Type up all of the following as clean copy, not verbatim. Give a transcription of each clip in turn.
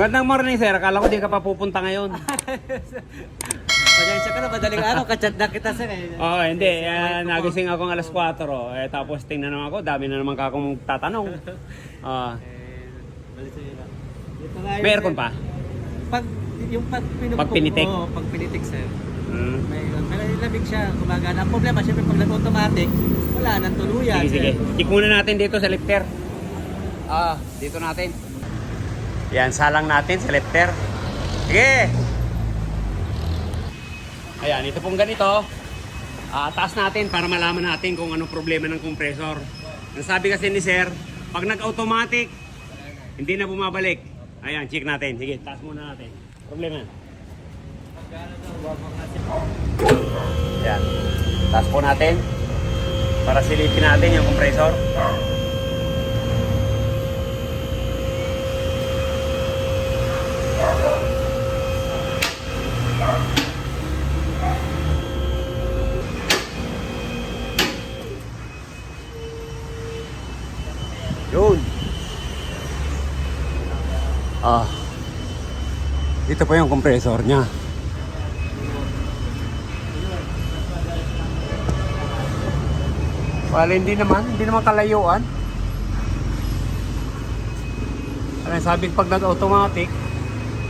Magandang morning, sir. Akala ko di ka pa pupunta ngayon. Pasensya ka na, madaling araw, kachat na kita sir. Oo, hindi. Nagising ako ng alas 4. Tapos tingnan naman ako, dami na naman kakong tatanong. May aircon pa? Pag pinitik? Oo, pag pinitik sir. Hmm. May lamig siya, kumagana. Ang problema, syempre pag nag-automatic, wala nang tuluyan. Sige. Check muna natin dito sa lifter. Dito natin. Yan, salang natin sa lifter. Sige! Ayan, ito pong ganito. Taas natin para malaman natin kung anong problema ng compressor. Ang sabi kasi ni sir, pag nag-automatic, hindi na bumabalik. Ayan, check natin. Sige, taas muna natin. Problema. Ayan. Taas po natin para silipin natin yung compressor. Yun. Ito po yung compressor niya. Wala, hindi naman kalayuan. Ano sabi pag nag-automatic,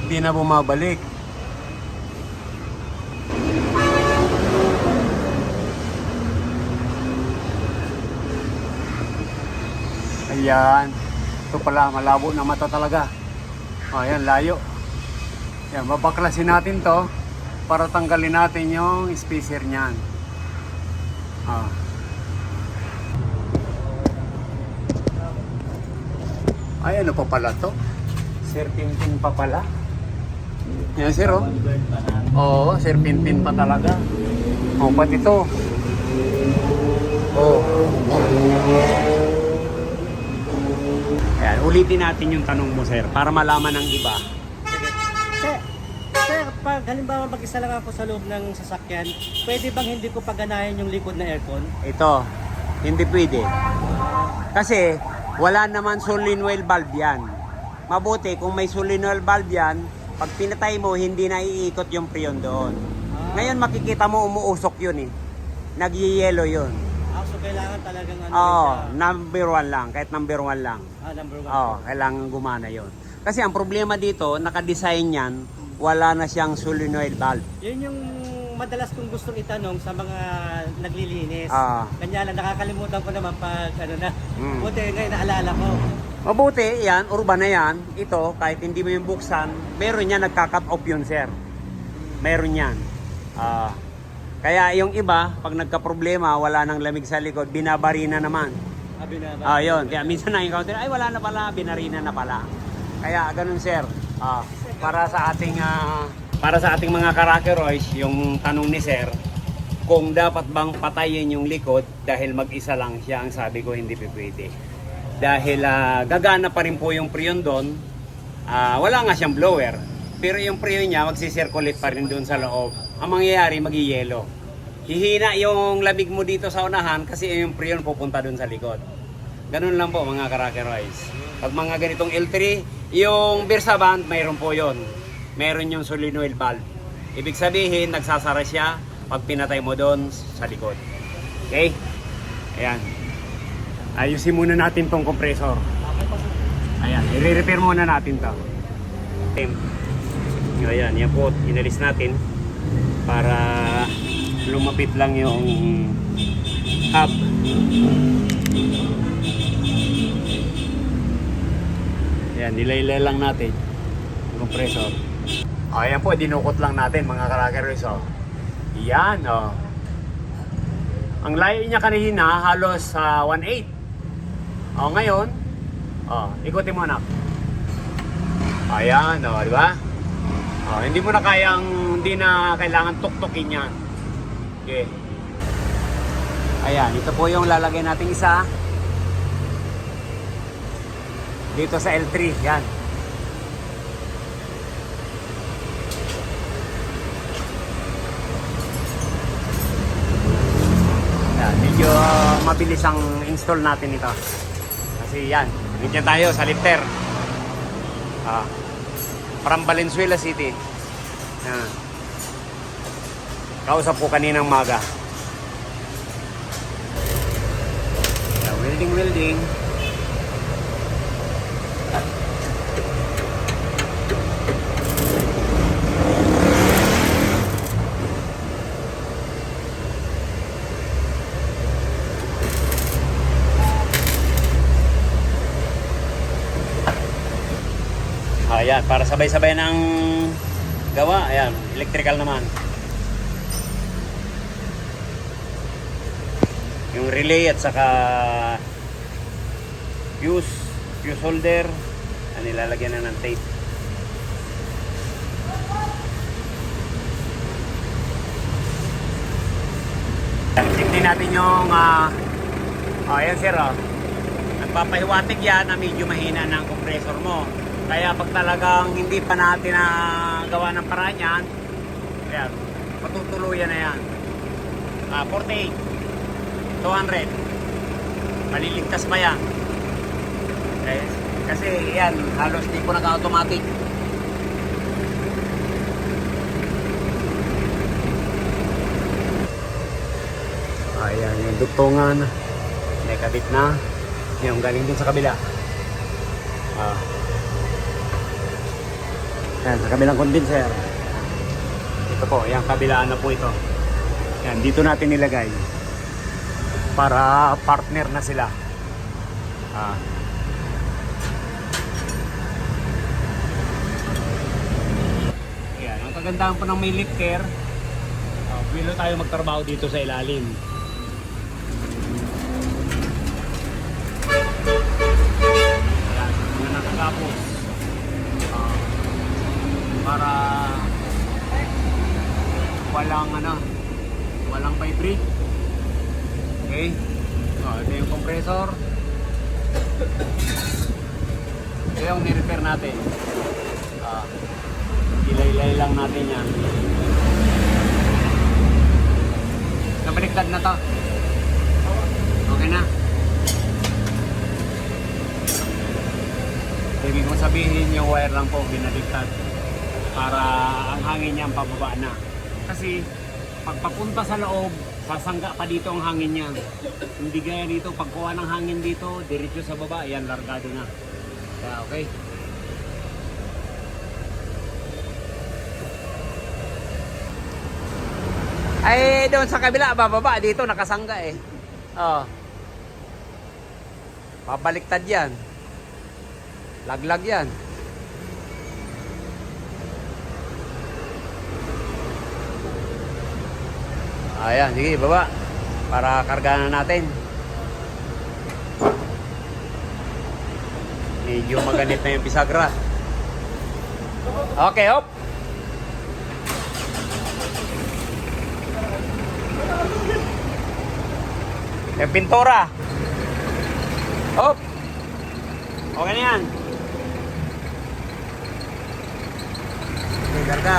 hindi na bumabalik. Ayan. Ito pala, malabo na mata talaga. Ayan, layo. Ayan, babaklasin natin to para tanggalin natin yung spacer niyan. Ay, ano pa pala to? Serpentine pa pala. Yan, sir, oh. Oo, serpentine pa talaga. Pati ito. Ayan, ulitin natin yung tanong mo, sir, para malaman ng iba. Sir, pag halimbawa mag-isa lang ako sa loob ng sasakyan, pwede bang hindi ko paganahin yung likod na aircon? Ito, hindi pwede. Kasi wala naman solenoid valve yan. Mabuti kung may solenoid valve yan, pag pinatay mo, hindi na iikot yung preyon doon. Ngayon makikita mo umuusok yun eh. Nag-yellow yun. So kailangan talagang number 1 lang. Kahit number 1 lang. Number 1. Kailangan gumana yun. Kasi ang problema dito, nakadesign yan, wala na siyang solenoid valve. Yun yung madalas kong gustong itanong sa mga naglilinis. Kanya lang, nakakalimutan ko naman pag buti ngayon naalala ko. Mabuti, yan, urban na yan. Ito, kahit hindi mo yung buksan, meron yan, nagka-cut off yun, sir. Meron yan. Kaya yung iba, pag nagka-problema, wala nang lamig sa likod, binabari na naman. Yun. Kaya minsan na-encounter, ay wala na pala, binarina na pala. Kaya ganun, sir. Para sa ating mga karakeroys, yung tanong ni sir, kung dapat bang patayin yung likod dahil mag-isa lang siya, ang sabi ko hindi pwede. Dahil gagana pa rin po yung preyon doon, wala nga siyang blower, pero yung preyon niya magsisirculate pa rin doon sa loob. Ang mangyayari, mag-yelo. Hihina yung lamig mo dito sa unahan kasi yung preyon pupunta doon sa likod. Ganun lang po mga karakeroys. Pag mga ganitong L3, yung Versaband, mayroon po yon. Meron yung solenoid valve. Ibig sabihin, nagsasara siya pag pinatay mo doon sa likod. Okay? Ayan. Ayusin muna natin tong compressor. Ayan, i-repair muna natin to. Ayan, yan po, inalis natin para lumapit lang yung hub. Ayan, nilaylay lang natin yung compressor. Ayan po, dinukot lang natin mga karakeroys. Yan, ang layo niya kanina halos 1.8. Ngayon, ikutin mo anak. Ayan, di ba? Hindi na kailangan tuktukin yan. Okay. Ayan, ito po yung lalagay nating isa. Dito sa L3, yan. Yan, medyo mabilis ang install natin ito. Kasi yan, ganyan tayo sa lifter. from Valenzuela City. Yan. Kausap ko kaninang maga. Welding. Ayan, para sabay-sabay ng gawa. Ayan, electrical naman. Yung relay at saka fuse holder, nilalagyan na ng tape. Tingnan natin yung ayan sir, nagpapahiwatig yan na medyo mahina ng compressor mo. Kaya pag talagang hindi pa natin na gawa ng paraan yan, ayan, matutuluyan na yan. 48, 200, maliligtas pa yan. Okay. Kasi yan, halos di po naka-automatic. Ayan, yung dugtungan. May kabit na. Yung galing din sa kabila. Ayan, sa kabilang condenser. Ito po, yung kabilaan na po ito. Ayan, dito natin nilagay. Para partner na sila. Ayan, ang kagandahan po ng may lifter, bilo tayo magtrabaho dito sa ilalim. Ayan, mga nakakapos. Para walang vibrate. Okay. Ito yung compressor. Ito yung ni-repair natin. Ilay-ilay lang natin yan. Nabaliktad na to. Okay na. Ibig kong sabihin yung wire lang po binaliktad para ang hangin niya pababa na. Kasi pagpapunta sa loob, sasangga pa dito ang hangin niya. Hindi gaya dito, pagkuha ng hangin dito, diretso sa baba, yan, largado na. Kaya okay. Ay, doon sa kabila, bababa, dito nakasangga eh. Pabaliktad yan. Laglag yan. Ayan, sige, baba. Para kargahan na natin. Medyo maganit na yung bisagra. Okay, hop. Yung pintura. Hop. Okay na yan. Okay, karga.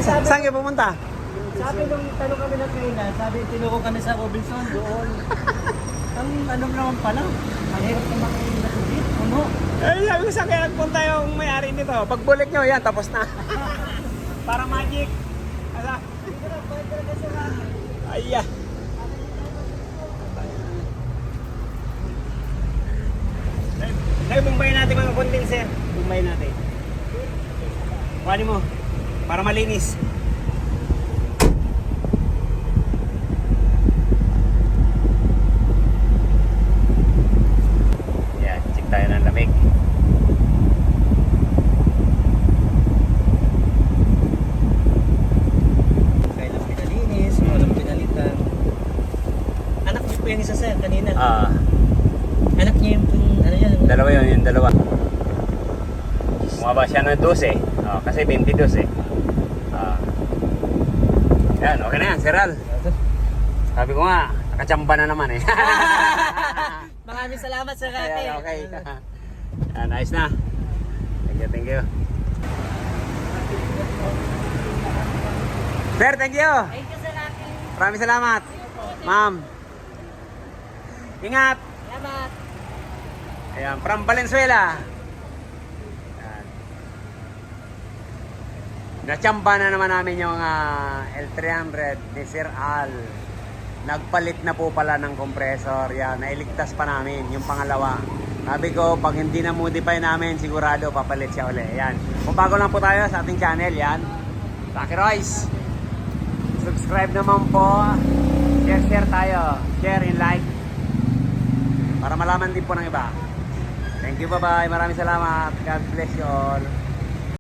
Saan kayo pumunta? Sabi nung tanong kami na kainan, sabi tinuro kami sa Robinson doon. Ang ano naman pala, ang hirap naman kayo natubit, ano? Eh, sabi ko saan kaya nagpunta yung may-ari nito. Pagbulik nyo, yan, tapos na. Para magic. Ala. Ay, bumbayin natin mga condenser. Bumbayin natin. Kuhanin mo. Para malinis. Yan, check tayo ng lamig. Ah, Anak niya yung, ano yan? dalawa yun, yung dalawa. Bumaba siya ng 12. Oh, kasi 22 eh. Ah. Yan, okay na yan, Seral. Sabi ko nga, nakachamba na naman eh. Maraming salamat sa Rate. Ayan, okay. Yan, ayos na. Thank you, thank you. Sir, thank you. Thank you sa Rate. Maraming salamat. Ma'am. Ingat. Salamat. Ayan, from Valenzuela. Ayan. Nachamba na naman namin yung L300 ni Sir Al. Nagpalit na po pala ng compressor. Yan, nailigtas pa namin yung pangalawa. Sabi ko, pag hindi na modify namin, sigurado papalit siya uli. Yan. Kung bago lang po tayo sa ating channel, yan. Lucky Royce. Subscribe naman po. Share tayo. Share and like. Para malaman din po ng iba. Thank you, bye-bye. Maraming salamat. God bless you all.